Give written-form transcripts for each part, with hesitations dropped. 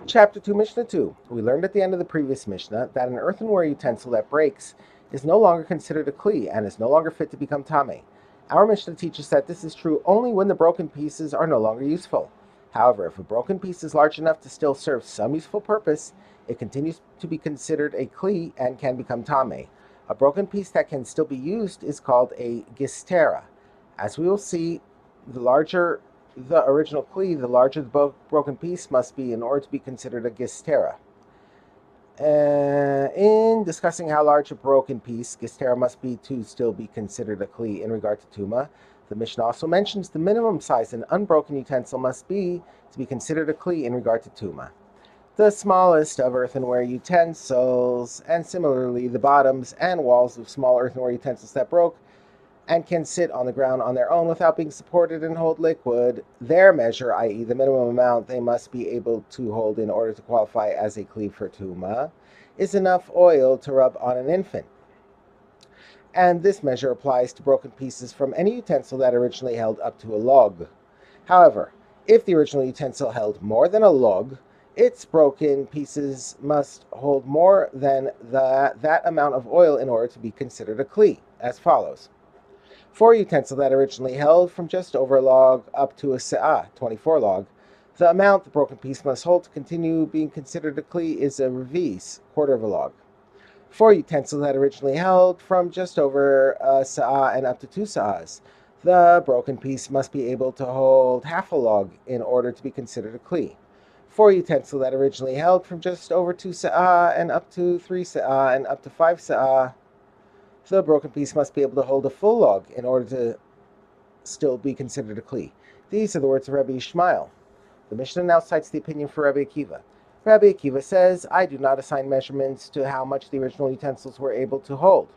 Chapter 2, Mishnah 2. We learned at the end of the previous Mishnah that an earthenware utensil that breaks is no longer considered a kli and is no longer fit to become tameh. Our Mishnah teaches that this is true only when the broken pieces are no longer useful. However, if a broken piece is large enough to still serve some useful purpose, it continues to be considered a kli and can become tameh. A broken piece that can still be used is called a gistera. As we will see, the larger the original kli, the larger the broken piece must be in order to be considered a gistera. In discussing how large a broken piece gistera must be to still be considered a kli in regard to tuma, the Mishnah also mentions the minimum size an unbroken utensil must be to be considered a kli in regard to tuma. The smallest of earthenware utensils, and similarly the bottoms and walls of small earthenware utensils that broke and can sit on the ground on their own without being supported and hold liquid, their measure, i.e. the minimum amount they must be able to hold in order to qualify as a kli for tuma, is enough oil to rub on an infant. And this measure applies to broken pieces from any utensil that originally held up to a log. However, if the original utensil held more than a log, its broken pieces must hold more than that amount of oil in order to be considered a kli, as follows. For a utensil that originally held from just over a log up to a se'ah, 24 log, the amount the broken piece must hold to continue being considered a kli is a revis, quarter of a log. For a utensil that originally held from just over a se'ah and up to 2 se'ahs, the broken piece must be able to hold half a log in order to be considered a kli. For a utensil that originally held from just over 2 se'ah and up to 3 se'ah and up to 5 se'ah, the broken piece must be able to hold a full log in order to still be considered a kli. These are the words of Rabbi Ishmael. The Mishnah now cites the opinion for Rabbi Akiva. Rabbi Akiva says, I do not assign measurements to how much the original utensils were able to hold.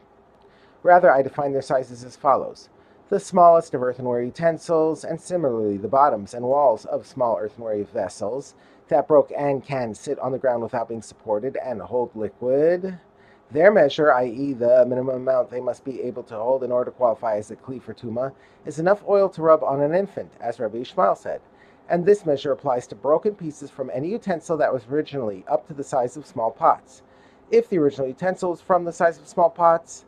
Rather, I define their sizes as follows. The smallest of earthenware utensils, and similarly the bottoms and walls of small earthenware vessels that broke and can sit on the ground without being supported and hold liquid. Their measure, i.e. the minimum amount they must be able to hold in order to qualify as a kli for tuma, is enough oil to rub on an infant, as Rabbi Ishmael said. And this measure applies to broken pieces from any utensil that was originally up to the size of small pots. If the original utensil was from the size of small pots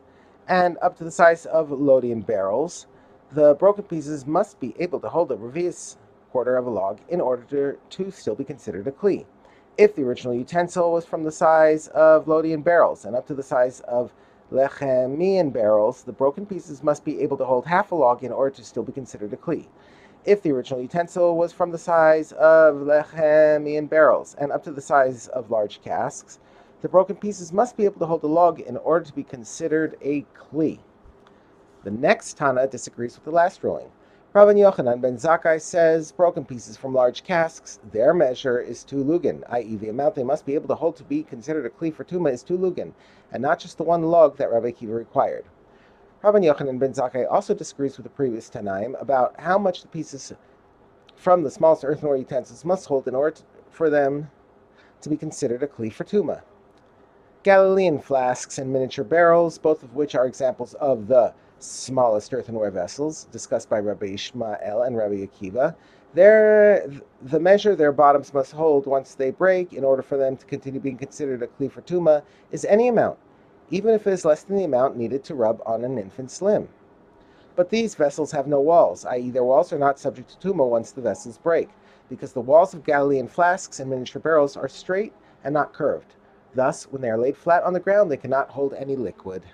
and up to the size of Lodian barrels, the broken pieces must be able to hold a revis, quarter of a log, in order to still be considered a kli. If the original utensil was from the size of Lodian barrels and up to the size of Lechemian barrels, the broken pieces must be able to hold half a log in order to still be considered a kli. If the original utensil was from the size of Lechemian barrels and up to the size of large casks, the broken pieces must be able to hold a log in order to be considered a kli. The next Tana disagrees with the last ruling. Rabban Yochanan ben Zakkai says broken pieces from large casks, their measure is 2 lugin, i.e. the amount they must be able to hold to be considered a kli for tuma is 2 lugin, and not just the 1 log that Rabbi Akiva required. Rabban Yochanan ben Zakkai also disagrees with the previous Tanaim about how much the pieces from the smallest earthenware utensils must hold in order for them to be considered a kli for tuma. Galilean flasks and miniature barrels, both of which are examples of the smallest earthenware vessels, discussed by Rabbi Ishmael and Rabbi Akiva, the measure their bottoms must hold once they break in order for them to continue being considered a kli for tuma is any amount, even if it is less than the amount needed to rub on an infant's limb. But these vessels have no walls, i.e. their walls are not subject to tuma once the vessels break, because the walls of Galilean flasks and miniature barrels are straight and not curved. Thus, when they are laid flat on the ground, they cannot hold any liquid.